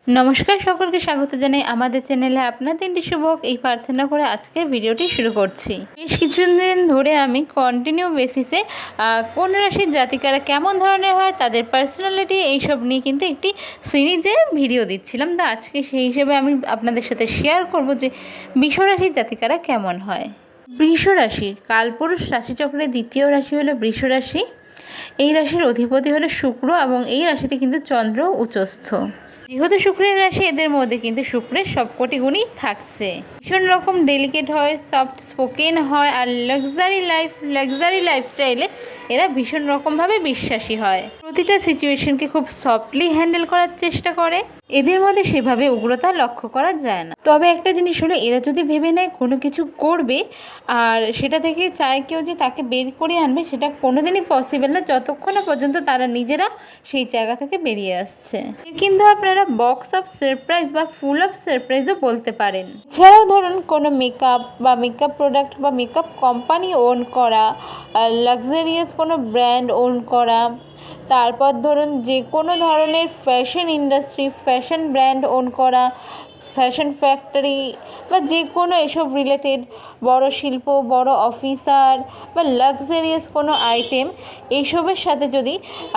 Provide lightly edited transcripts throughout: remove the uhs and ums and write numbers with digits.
নমস্কার, সকলকে স্বাগত জানাই আমাদের চ্যানেলে। আপনার দিনটি শুভ হোক এই প্রার্থনা করে আজকের ভিডিওটি শুরু করছি। বেশ কিছুদিন ধরে আমি কন্টিনিউ বেসিসে কোন রাশির জাতিকারা কেমন ধরনের হয়, তাদের পার্সোনালিটি, এইসব নিয়ে কিন্তু একটি সিরিজের ভিডিও দিচ্ছিলাম। তো আজকে সেই হিসেবে আমি আপনাদের সাথে শেয়ার করব যে বৃষ রাশির জাতিকারা কেমন হয়। বৃষ রাশি কালপুরুষ রাশিচক্রের দ্বিতীয় রাশি হলো বৃষ রাশি। এই রাশির অধিপতি হলো শুক্র এবং এই রাশিতে কিন্তু চন্দ্র উচ্চস্থ। যেহেতু শুক্রের রাশি, এদের মধ্যে কিন্তু শুক্রের সবকটি গুণই থাকছে। ভীষণ রকম ডেলিকেট হয়, সফট স্পোকেন হয়, আর লাক্সারি লাইফস্টাইলে এরা ভীষণ রকমভাবে বিশ্বাসী হয়। প্রতিটা সিচুয়েশনকে খুব সফটলি হ্যান্ডেল করার চেষ্টা করে। এদের মধ্যে সেভাবে উগ্রতা লক্ষ্য করা যায় না। তবে একটা জিনিস হলো, এরা যদি ভেবে নেয় কোনো কিছু করবে আর সেটা থেকে চায় কেউ যে তাকে বের করে আনবে, সেটা কোনোদিনই পসিবল না যতক্ষণ না পর্যন্ত তারা নিজেরা সেই জায়গা থেকে বেরিয়ে আসছে। কিন্তু আপনারা বক্স অফ সারপ্রাইজ বা ফুল অফ সারপ্রাইজও বলতে পারেন। এছাড়াও ধরুন কোনো মেকআপ বা মেকআপ প্রোডাক্ট বা মেকআপ কোম্পানি ওন করা, লাক্সারিয়াস কোনো ব্র্যান্ড ওন করা, তারপর ধরুন যে কোনো ধরনের fashion industry, fashion brand own করা, ফ্যাশন ফ্যাক্টরি বা যে কোনো এসব রিলেটেড বড় শিল্প, বড় অফিসার বা লাক্সারিয়াস কোনো আইটেম, এইসবের সাথে যদি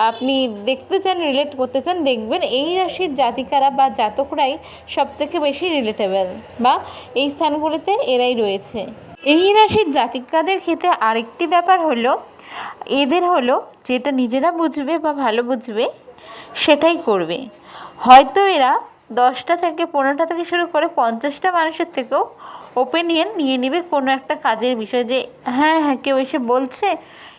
আপনি দেখতে চান, রিলেট করতে চান, দেখবেন এই রাশির জাতিকারা বা জাতকরাই সবথেকে বেশি রিলেটেবল বা এই স্থানগুলিতে এরাই রয়েছে। এই রাশির জাতিকাদের ক্ষেত্রে আরেকটি ব্যাপার হলো, এদের হলো যেটা নিজেরা বুঝবে বা ভালো বুঝবে সেটাই করবে। হয়তো এরা 10টা থেকে 15টা থেকে শুরু করে 50টা মানুষের থেকেও ওপিনিয়ন নিয়ে নেবে কোনো একটা কাজের বিষয়ে, যে হ্যাঁ কেউ এসে বলছে,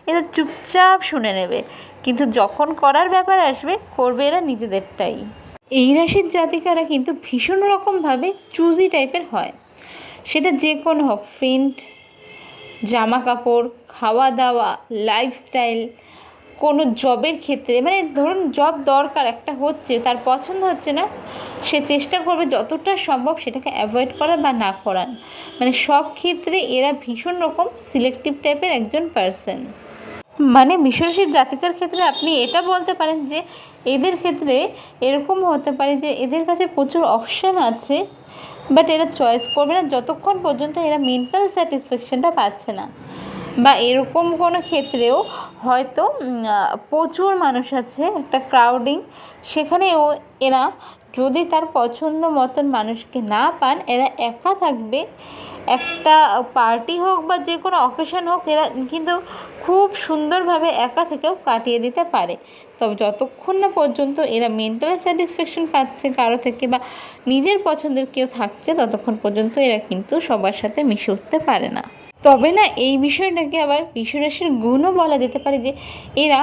এরা চুপচাপ শুনে নেবে, কিন্তু যখন করার ব্যাপার আসবে করবে এরা নিজেদেরটাই। এই রাশির জাতিকারা কিন্তু ভীষণ রকমভাবে চুজি টাইপের হয়, সেটা যে কোনো হোক, প্রিন্ট, জামা কাপড়, খাওয়া দাওয়া, লাইফস্টাইল, কোনো জবের ক্ষেত্রে, মানে ধরুন জব দরকার, একটা হচ্ছে, তার পছন্দ হচ্ছে না, সে চেষ্টা করবে যতটা সম্ভব সেটাকে অ্যাভয়েড করা বা না করার। মানে সব ক্ষেত্রে এরা ভীষণ রকম সিলেক্টিভ টাইপের একজন পার্সন। মানে বিশ্বরাশির জাতিকার ক্ষেত্রে আপনি এটা বলতে পারেন যে এদের ক্ষেত্রে এরকম হতে পারে যে এদের কাছে প্রচুর অপশান আছে, বাট এরা চয়েস করবে না যতক্ষণ পর্যন্ত এরা মেন্টাল স্যাটিসফ্যাকশানটা পাচ্ছে না। বা এরকম কোনো ক্ষেত্রেও হয়তো প্রচুর মানুষ আছে, একটা ক্রাউডিং, সেখানেও এরা যদি তার পছন্দ মতন মানুষকে না পান, এরা একা থাকবে। একটা পার্টি হোক বা যে কোনো অকেশন হোক, এরা কিন্তু খুব সুন্দরভাবে একা থেকেও কাটিয়ে দিতে পারে। তবে যতক্ষণ না পর্যন্ত এরা মেন্টাল স্যাটিসফ্যাকশন পাচ্ছে কারো থেকে বা নিজের পছন্দের কেউ থাকছে, ততক্ষণ পর্যন্ত এরা কিন্তু সবার সাথে মিশে উঠতে পারে না। তবে না, এই বিষয়টাকে আবার বৃষরাশির গুণও বলা যেতে পারে, যে এরা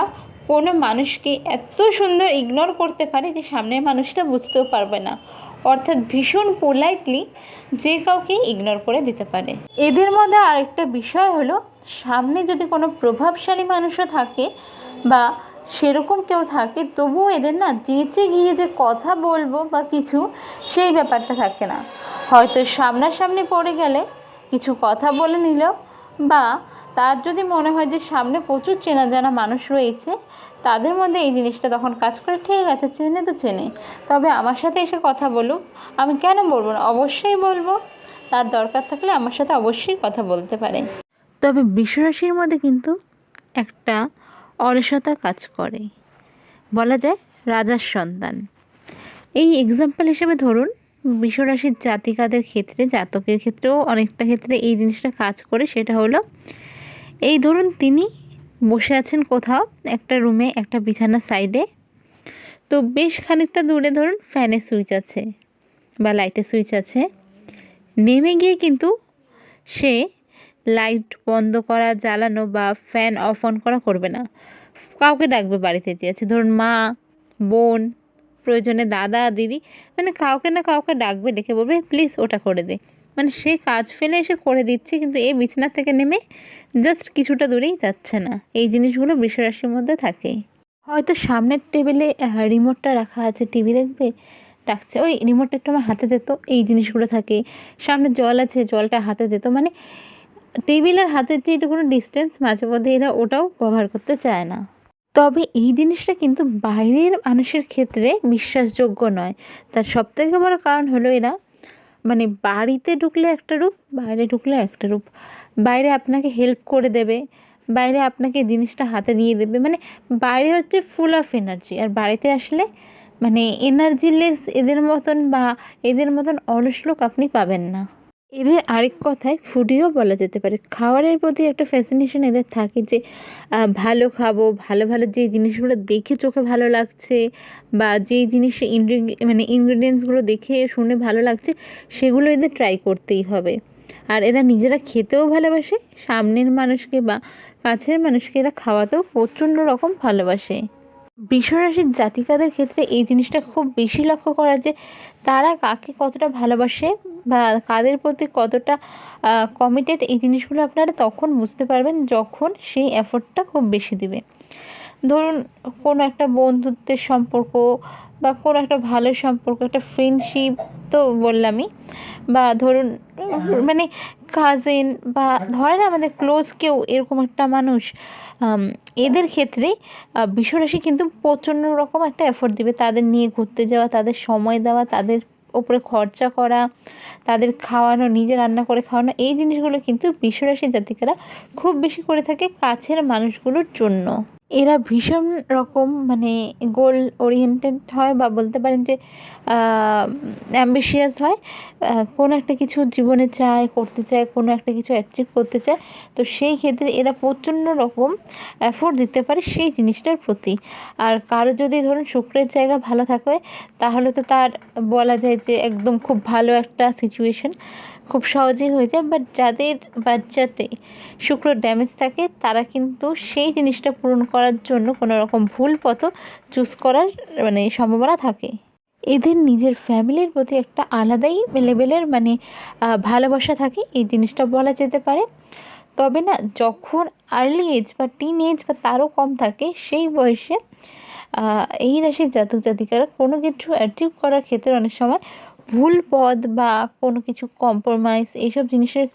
কোনো মানুষকে এত সুন্দর ইগনোর করতে পারে যে সামনের মানুষটা বুঝতেও পারবে না, অর্থাৎ ভীষণ পোলাইটলি যে কাউকে ইগনোর করে দিতে পারে। এদের মধ্যে আরেকটা বিষয় হলো, সামনে যদি কোনো প্রভাবশালী মানুষও থাকে বা সেরকম কেউ থাকে, তবুও এদের না যেচে গিয়ে যে কথা বলবো বা কিছু, সেই ব্যাপারটা থাকে না। হয়তো সামনাসামনি পড়ে গেলে কিছু কথা বলে নিল, বা তার যদি মনে হয় যে সামনে প্রচুর চেনা জানা মানুষ রয়েছে, তাদের মধ্যে এই জিনিসটা তখন কাজ করে, ঠিক আছে চেনে তো চেনে, তবে আমার সাথে এসে কথা বলুক, আমি কেন বলবো না, অবশ্যই বলবো, তার দরকার থাকলে আমার সাথে অবশ্যই কথা বলতে পারে। তবে বৃষরাশির মধ্যে কিন্তু একটা অলসতা কাজ করে, বলা যায় রাজার সন্তান। এই এক্সাম্পল হিসেবে ধরুন বৃষরাশির জাতিকাদের ক্ষেত্রে, জাতকের ক্ষেত্রেও অনেকটা ক্ষেত্রে এই জিনিসটা কাজ করে। সেটা হলো, এই ধরুন তিনি বসে আছেন কোথাও একটা রুমে, একটা বিছানার সাইডে, তো বেশ খানিকটা দূরে ধরুন ফ্যানের সুইচ আছে বা লাইটের সুইচ আছে, নেমে গিয়ে কিন্তু সে লাইট বন্ধ করা, জ্বালানো বা ফ্যান অফ অন করা করবে না। কাউকে ডাকবে, বাড়িতে যে আছে ধরুন মা, বোন, প্রয়োজনে দাদা, দিদি, মানে কাউকে না কাউকে ডাকবে, ডেকে বলবে প্লিজ ওটা করে দে। মানে সে কাজ ফেলে এসে করে দিচ্ছে, কিন্তু এ বিছানা থেকে নেমে জাস্ট কিছুটা দূরেই যাচ্ছে না। এই জিনিসগুলো বৃষরাশির মধ্যে থাকে। হয়তো সামনের টেবিলে রিমোটটা রাখা আছে, টিভি দেখবে, ডাকছে ওই রিমোটটা একটু আমার হাতে দিত, এই জিনিসগুলো থাকে। সামনে জল আছে, জলটা হাতে দিত, মানে টেবিল আর হাতের যে কোনো ডিস্টেন্স, মাঝে মধ্যে এরা ওটাও ব্যবহার করতে চায় না। তবে এই জিনিসটা কিন্তু বাইরের মানুষের ক্ষেত্রে বিশ্বাসযোগ্য নয়। তার সবথেকে বড় কারণ হলো এরা মানে বাড়িতে ঢুকলে একটা রূপ, বাইরে ঢুকলে একটা রূপ। বাইরে আপনাকে হেল্প করে দেবে, বাইরে আপনাকে জিনিসটা হাতে দিয়ে দেবে, মানে বাইরে হচ্ছে ফুল অফ এনার্জি, আর বাড়িতে আসলে মানে এনার্জিলেস এদের মতন বা এদের মতন অলস লোক আপনি পাবেন না। এদের আরেক কথায় ফুডিও বলা যেতে পারে। খাবারের প্রতি একটা ফ্যাসিনেশন এদের থাকে যে ভালো খাবো, ভালো ভালো যে জিনিসগুলো দেখে চোখে ভালো লাগছে বা যেই জিনিসের মানে ইনগ্রিডিয়েন্টসগুলো দেখে শুনে ভালো লাগছে সেগুলো এদের ট্রাই করতেই হবে। আর এরা নিজেরা খেতেও ভালোবাসে, সামনের মানুষকে বা কাছের মানুষকে এরা খাওয়াতেও প্রচণ্ড রকম ভালোবাসে। বৃষরাশির জাতিকাদের ক্ষেত্রে এই জিনিসটা খুব বেশি লক্ষ্য করা যে তারা কাকে কতটা ভালোবাসে বা কাদের প্রতি কতটা কমিটেড, এই জিনিসগুলো আপনারা তখন বুঝতে পারবেন যখন সেই এফোর্টটা খুব বেশি দিবে। ধরুন কোনো একটা বন্ধুত্বের সম্পর্ক বা কোনো একটা ভালো সম্পর্ক, একটা ফ্রেন্ডশিপ তো বললামই, বা ধরুন মানে কাজিন বা ধরেন আমাদের ক্লোজ কেউ এরকম একটা মানুষ, এদের ক্ষেত্রে বৃষরাশি কিন্তু প্রচণ্ড রকম একটা এফোর্ট দিবে তাদের নিয়ে ঘুরতে যাওয়া, তাদের সময় দেওয়া, তাদের ওপরে খরচা করা, তাদের খাওয়ানো, নিজে রান্না করে খাওয়ানো, এই জিনিসগুলো কিন্তু বৃষরাশি জাতিকারা খুব বেশি করে থাকে কাছের মানুষগুলোর জন্য। এরা ভীষণ রকম মানে গোল ওরিয়েন্টেড হয় বা বলতে পারেন যে অ্যাম্বিশিয়াস হয়। কোনো একটা কিছু জীবনে করতে চায়, কোনো একটা কিছু অ্যাচিভ করতে চায়, তো সেই ক্ষেত্রে এরা প্রচণ্ড রকম এফোর্ট দিতে পারে সেই জিনিসটার প্রতি। আর কারো যদি ধরুন শুক্রের জায়গা ভালো থাকে তাহলে তো তার বলা যায় যে একদম খুব ভালো একটা সিচুয়েশন খুব সহজেই হয়ে যায়। বাট যাদের বাচ্চাতে শুক্র ড্যামেজ থাকে তারা কিন্তু সেই জিনিসটা পূরণ করার জন্য কোনো রকম ভুল পথ চুজ করার মানে সম্ভাবনা থাকে। এদের নিজের ফ্যামিলির প্রতি একটা আলাদাই লেভেলের মানে ভালোবাসা থাকে, এই জিনিসটা বলা যেতে পারে। তবে না, যখন আর্লি এজ বা টিন এজ বা তারও কম থাকে সেই বয়সে এই রাশির জাতক জাতিকারা কোনো কিছু অ্যাচিভ করার ক্ষেত্রে অনেক সময় ভুল পথ বা কোনো কিছু কম্প্রোমাইজ এইসব জিনিসের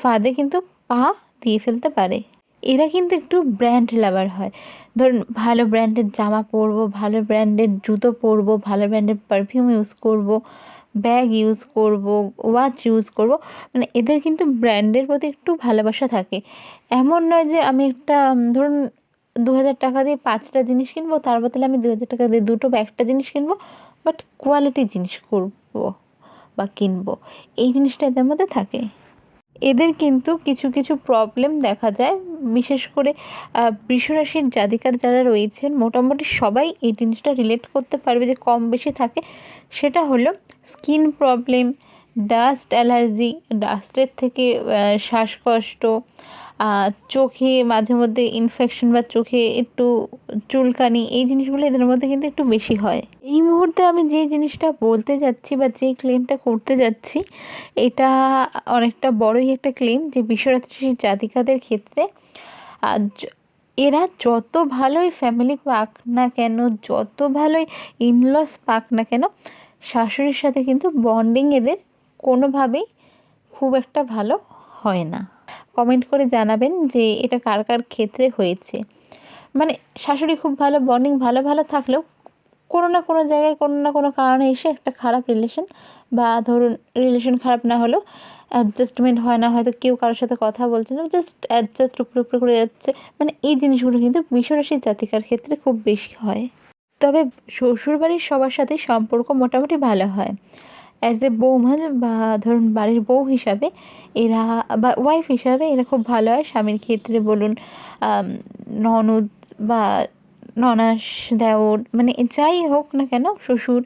ফাঁদে কিন্তু পা দিয়ে ফেলতে পারে। এরা কিন্তু একটু ব্র্যান্ড লাভার হয়। ধরুন ভালো ব্র্যান্ডের জামা পরবো, ভালো ব্র্যান্ডের জুতো পরবো, ভালো ব্র্যান্ডের পারফিউম ইউজ করবো, ব্যাগ ইউজ করবো, ওয়াচ ইউজ করবো, মানে এদের কিন্তু ব্র্যান্ডের প্রতি একটু ভালোবাসা থাকে। এমন নয় যে আমি একটা ধরুন 2000 টাকা দিয়ে 5টা জিনিস কিনবো, তার বদলে আমি 2000 টাকা দিয়ে 2টো বা 1টা জিনিস কিনবো, বাট কোয়ালিটি জিনিস করবো বা কিনবো, এই জিনিসটা এদের মধ্যে থাকে। এদের কিন্তু কিছু কিছু প্রবলেম দেখা যায়, বিশেষ করে বৃষরাশির জাতিকার যারা রয়েছেন মোটামুটি সবাই এই জিনিসটা রিলেট করতে পারবে যে কম বেশি থাকে। সেটা হলো স্কিন প্রবলেম, ডাস্ট অ্যালার্জি, ডাস্টের থেকে শ্বাসকষ্ট, চোখে মাঝে মধ্যে ইনফেকশন বা চোখে একটু চুলকানি, এই জিনিসগুলো এদের মধ্যে কিন্তু একটু বেশি হয়। এই মুহূর্তে আমি যে জিনিসটা বলতে যাচ্ছি বা যে ক্লেমটা করতে যাচ্ছি এটা অনেকটা বড়ই একটা ক্লেম যে বৃষরাশির জাতিকাদের ক্ষেত্রে এরা যত ভালোই ফ্যামিলি পাক না কেন, যত ভালোই ইনলস পাক না কেন, শাশুড়ির সাথে কিন্তু বন্ডিং এদের কোনোভাবেই খুব একটা ভালো হয় না। কমেন্ট করে জানাবেন যে এটা কার কার ক্ষেত্রে হয়েছে। মানে শাশুড়ি খুব ভালো বন্ডিং ভালো থাকলেও কোনো না কোনো জায়গায় কোনো না কোনো কারণে এসে একটা খারাপ রিলেশন বা ধরুন রিলেশন খারাপ না হলেও অ্যাডজাস্টমেন্ট হয় না, হয়তো কেউ কারোর সাথে কথা বলছে না, জাস্ট অ্যাডজাস্ট উপরে করে যাচ্ছে, মানে এই জিনিসগুলো কিন্তু বৃষরাশির জাতিকার ক্ষেত্রে খুব বেশি হয়। তবে শ্বশুরবাড়ির সবার সাথে সম্পর্ক মোটামুটি ভালো হয়। অ্যাজ এ বৌমা বা ধরুন বাড়ির বউ হিসাবে এরা বা ওয়াইফ হিসাবে এরা খুব ভালো হয়। স্বামীর ক্ষেত্রে বলুন, ননদ বা ননাস, দেওর, মানে যাই হোক না কেন, শ্বশুর,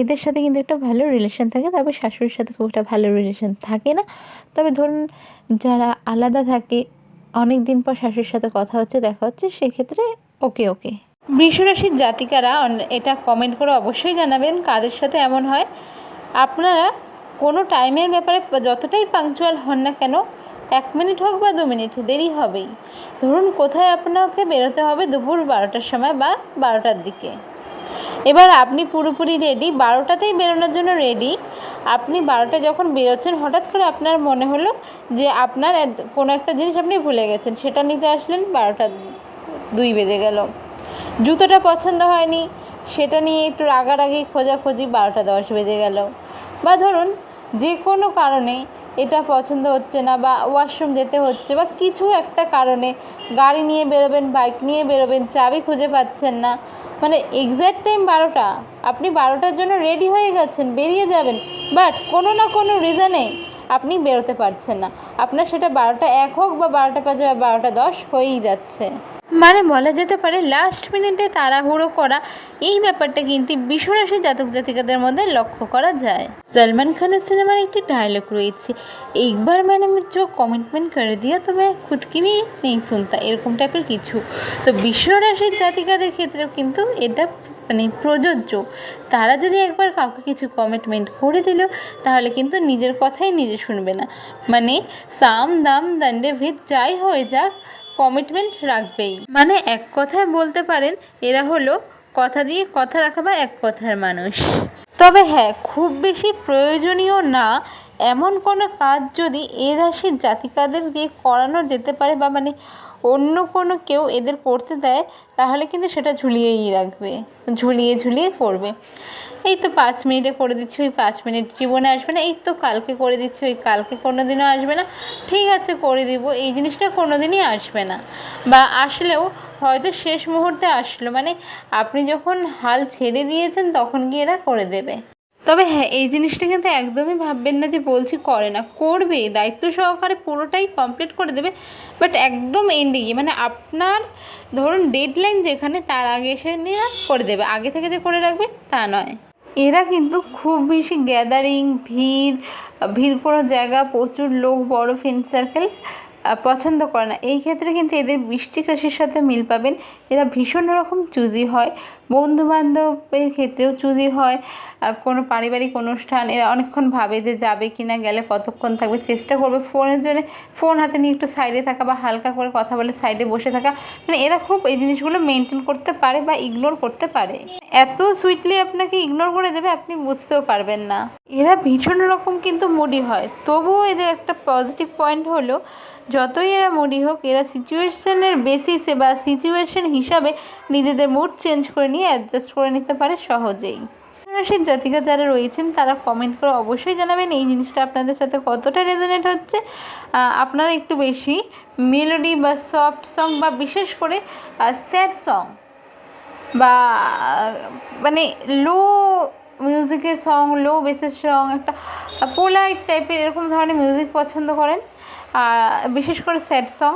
এদের সাথে কিন্তু একটা ভালো রিলেশন থাকে। তবে শাশুড়ির সাথে খুব একটা ভালো রিলেশন থাকে না। তবে ধরুন যারা আলাদা থাকে, অনেক দিন পর শাশুড়ির সাথে কথা হচ্ছে, দেখা হচ্ছে, সেক্ষেত্রে ওকে। বৃষরাশির জাতিকারা এটা কমেন্ট করে অবশ্যই জানাবেন কাদের সাথে এমন হয়। আপনারা কোনো টাইমের ব্যাপারে যতটাই পাংচুয়াল হন না কেন, 1 মিনিট হোক বা 2 মিনিট দেরি হবেই। ধরুন কোথায় আপনাকে বেরোতে হবে দুপুর 12টার সময় বা 12টার দিকে, এবার আপনি পুরোপুরি রেডি, 12টাতেই বেরোনোর জন্য রেডি। আপনি 12টায় যখন বেরোচ্ছেন হঠাৎ করে আপনার মনে হলো যে আপনার কোনো একটা জিনিস আপনি ভুলে গেছেন, সেটা নিতে আসলেন 12টার 2 বেজে গেল। জুতোটা পছন্দ হয়নি, সেটা নিয়ে একটু রাগারাগি খোঁজাখুঁজি, 12টা 10 বেজে গেল। বা ধরুন যে কোনো কারণে এটা পছন্দ হচ্ছে না, বা ওয়াশরুম যেতে হচ্ছে, বা কিছু একটা কারণে গাড়ি নিয়ে বেরোবেন, বাইক নিয়ে বেরোবেন, চাবি খুঁজে পাচ্ছেন না, মানে এক্স্যাক্ট টাইম 12টা, আপনি 12টার জন্য রেডি হয়ে গেছেন, বেরিয়ে যাবেন, বাট কোনো না কোনো রিজনে আপনি বেরোতে পারছেন না। আপনার সেটা 12টা 1 হোক বা 12টা 5 বা 12টা 10 হয়েই যাচ্ছে। মানে বলা যেতে পারে লাস্ট মিনিটে তাড়াহুড়ো করা, এই ব্যাপারটা কিন্তু বিশ্বরাশি জাতক জাতিকাদের মধ্যে লক্ষ্য করা যায়। সলমান খানের সিনেমার একটি ডায়লগ রয়েছে, একবার मैंने जो कमिटमेंट कर दिया तो मैं खुद की भी नहीं सुनता, এরকম টাইপের কিছু। তো বিশ্বরাশির জাতিকাদের ক্ষেত্রেও কিন্তু এটা মানে প্রযোজ্য। তারা যদি একবার কাউকে কিছু কমিটমেন্ট করে দিল, তাহলে কিন্তু নিজের কথাই নিজে শুনবে না, মানে সাম দাম দণ্ডে ভিত যাই হয়ে যাক কমিটমেন্ট রাখবেই। মানে এক কথায় বলতে পারেন এরা হলো কথা দিয়ে কথা রাখা বা এক কথার মানুষ। তবে হ্যাঁ, খুব বেশি প্রয়োজনীয় না এমন কোনো কাজ যদি এ রাশির জাতিকাদের দিয়ে করানো যেতে পারে, বা মানে অন্য কোনো কেউ এদের করতে দেয়, তাহলে কিন্তু সেটা ঝুলিয়েই রাখবে, ঝুলিয়ে ঝুলিয়ে করবে। এই তো 5 মিনিটে করে দিচ্ছি, ওই 5 মিনিট জীবনে আসবে না, এই তো কালকে করে দিচ্ছি, ওই কালকে কোনো দিনও আসবে না, ঠিক আছে করে দিব, এই জিনিসটা কোনো দিনই আসবে না। বা আসলেও হয়তো শেষ মুহূর্তে আসলো, মানে আপনি যখন হাল ছেড়ে দিয়েছেন তখন গিয়ে এরা করে দেবে। তবে হ্যাঁ, এই জিনিসটা কিন্তু একদমই ভাববেন না যে বলছি করে না, করবে, দায়িত্ব সহকারে পুরোটাই কমপ্লিট করে দেবে, বাট একদম এন্ডে গিয়ে, মানে আপনার ধরুন ডেডলাইন যেখানে, তার আগে এসে নিয়ে করে দেবে, আগে থেকে যে করে রাখবে তা নয়। এরা কিন্তু খুব বেশি গ্যাদারিং, ভিড় কোনো জায়গা, প্রচুর লোক, বড় ফ্রেন্ড সার্কেল পছন্দ করে না। এই ক্ষেত্রে কিন্তু এদের বৃশ্চিক রাশির সাথে মিল পাবেন। এরা ভীষণ রকম চুজি হয়, বন্ধুবান্ধবের ক্ষেত্রেও চুজি হয়। কোনো পারিবারিক অনুষ্ঠান এরা অনেকক্ষণ ভাবে যে যাবে কি না, গেলে কতক্ষণ থাকবে, চেষ্টা করবে ফোনের জন্য, ফোন হাতে নিয়ে একটু সাইডে থাকা বা হালকা করে কথা বলে সাইডে বসে থাকা, মানে এরা খুব এই জিনিসগুলো মেনটেন করতে পারে বা ইগনোর করতে পারে। এত সুইটলি আপনাকে ইগনোর করে দেবে আপনি বুঝতেও পারবেন না। এরা ভীষণ রকম কিন্তু মুডি হয়, তবুও এদের একটা পজিটিভ পয়েন্ট হলো, যতই এরা মুডি হোক, এরা সিচুয়েশনের বেসিসে বা সিচুয়েশন হিসাবে নিজেদের মুড চেঞ্জ করে নিয়ে অ্যাডজাস্ট করে নিতে পারে সহজেই। রাশির জাতিকা যারা রয়েছেন তারা কমেন্ট করে অবশ্যই জানাবেন এই জিনিসটা আপনাদের সাথে কতটা রেজোনেট হচ্ছে। আপনারা একটু বেশি মেলোডি বা সফট সং বা বিশেষ করে স্যাড সং বা মানে লো মিউজিকের সং, লো বেসের সং, একটা পোলাইট টাইপের এরকম ধরনের মিউজিক পছন্দ করেন, বিশেষ করে স্যাড সং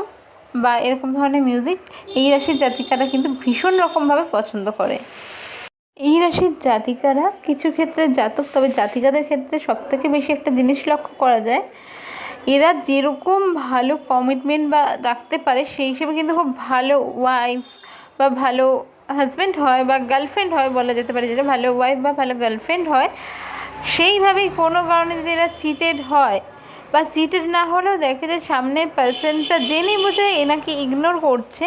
বা এরকম ধরনের মিউজিক এই রাশির জাতিকারা কিন্তু ভীষণ রকমভাবে পছন্দ করে। এই রাশির জাতিকারা কিছু ক্ষেত্রে জাতক, তবে জাতিকাদের ক্ষেত্রে সবথেকে বেশি একটা জিনিস লক্ষ্য করা যায়, এরা যেরকম ভালো কমিটমেন্ট বা রাখতে পারে সেই হিসেবে কিন্তু খুব ভালো ওয়াইফ বা ভালো হাজব্যান্ড হয় বা গার্লফ্রেন্ড হয় বলা যেতে পারে, যেটা ভালো ওয়াইফ বা ভালো গার্লফ্রেন্ড হয়। সেইভাবেই কোনো কারণে যদি এরা চিটেড হয় বা চিটেড না হলেও দেখে যে সামনের পার্সনটা জেনে বুঝে এনাকে ইগনোর করছে,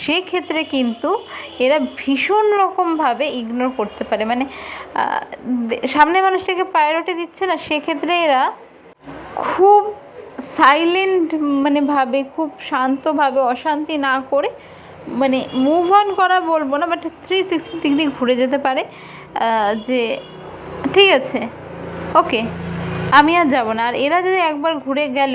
সেক্ষেত্রে কিন্তু এরা ভীষণ রকমভাবে ইগনোর করতে পারে, মানে সামনের মানুষটাকে প্রায়োরিটি দিচ্ছে না, সেক্ষেত্রে এরা খুব সাইলেন্ট মানে ভাবে, খুব শান্তভাবে, অশান্তি না করে, মানে মুভ অন করা বলবো না, বাট 360 ডিগ্রি ঘুরে যেতে পারে, যে ঠিক আছে ওকে আমি আর যাব না। আর এরা যদি একবার ঘুরে গেল,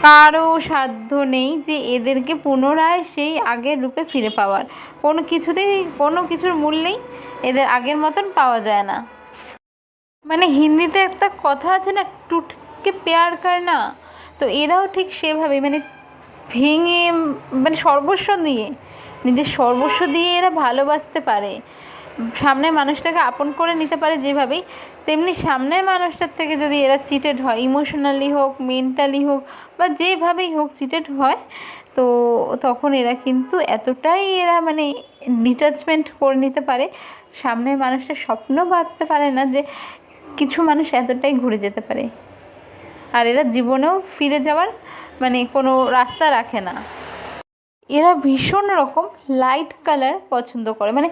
কারো সাধ্য নেই যে এদেরকে পুনরায় সেই আগের রূপে ফিরে পাওয়ার, কোনো কিছুতেই, কোনো কিছুর মূল্যেই এদের আগের মতন পাওয়া যায় না। মানে হিন্দিতে একটা কথা আছে না, টুটকে প্যার করনা, তো এরাও ঠিক সেভাবেই, মানে ভেঙে, মানে সর্বস্ব দিয়ে, নিজের সর্বস্ব দিয়ে এরা ভালোবাসতে পারে, সামনের মানুষটাকে আপন করে নিতে পারে যেভাবেই, তেমনি সামনের মানুষটার থেকে যদি এরা চিটেড হয়, ইমোশনালি হোক, মেন্টালি হোক বা যেভাবেই হোক চিটেড হয়, তো তখন এরা কিন্তু এতটাই এরা মানে ডিটাচমেন্ট করে নিতে পারে, সামনের মানুষটার স্বপ্ন ভাবতে পারে না যে কিছু মানুষ এতটাই ঘুরে যেতে পারে। আর এরা জীবনেও ফিরে যাওয়ার মানে কোনো রাস্তা রাখে না। এরা ভীষণ রকম লাইট কালার পছন্দ করে, মানে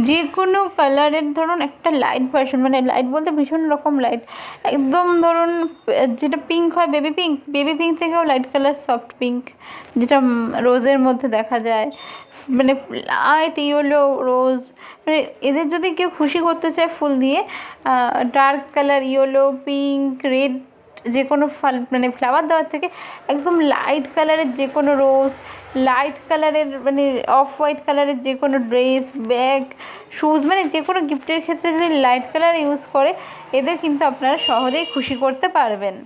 যে কোনো কালারের ধরুন একটা লাইট ভার্সন, মানে লাইট বলতে ভীষণ রকম লাইট, একদম ধরুন যেটা পিঙ্ক হয় বেবি পিঙ্ক থেকেও লাইট কালার সফট পিঙ্ক, যেটা রোজের মধ্যে দেখা যায়, মানে লাইট ইয়েলো রোজ, মানে এদের যদি কেউ খুশি করতে চায় ফুল দিয়ে dark colour yellow pink red যে কোনো মানে ফ্লাওয়ার দেওয়ার থেকে একদম লাইট কালারের যে কোনো রোজ, লাইট কালারের মানে অফ হোয়াইট কালারের যে কোনো ড্রেস ব্যাগ শুজ, মানে যে কোনো গিফটের ক্ষেত্রে যদি লাইট কালার ইউজ করে এদের কিন্তু আপনারা সহজেই খুশি করতে পারবেন।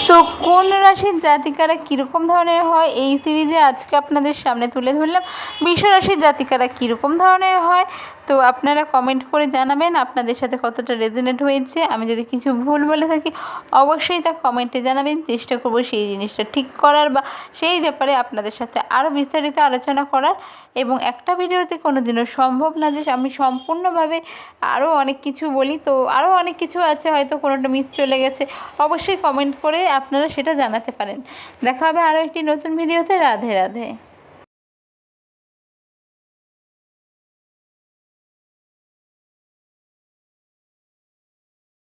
তো কোন রাশির জাতিকারা কীরকম ধরনের হয় এই সিরিজে আজকে আপনাদের সামনে তুলে ধরলাম। বৃষ রাশির জাতিকারা কীরকম ধরনের হয় তো আপনারা কমেন্ট করে জানাবেন আপনাদের সাথে কতটা রেজোনেট হয়েছে। আমি যদি কিছু ভুল বলে থাকি অবশ্যই তা কমেন্টে জানাবেন, চেষ্টা করব সেই জিনিসটা ঠিক করার বা সেই ব্যাপারে আপনাদের সাথে আরও বিস্তারিত আলোচনা করার। এবং একটা ভিডিওতে কোনো দিনও সম্ভব না যে আমি সম্পূর্ণভাবে আরও অনেক কিছু বলি, তো আরও অনেক কিছু আছে হয়তো কোনোটা মিস চলে গেছে, অবশ্যই কমেন্ট করে আপনারা সেটা জানাতে পারেন। দেখা হবে আরও একটি নতুন ভিডিওতে। রাধে রাধে।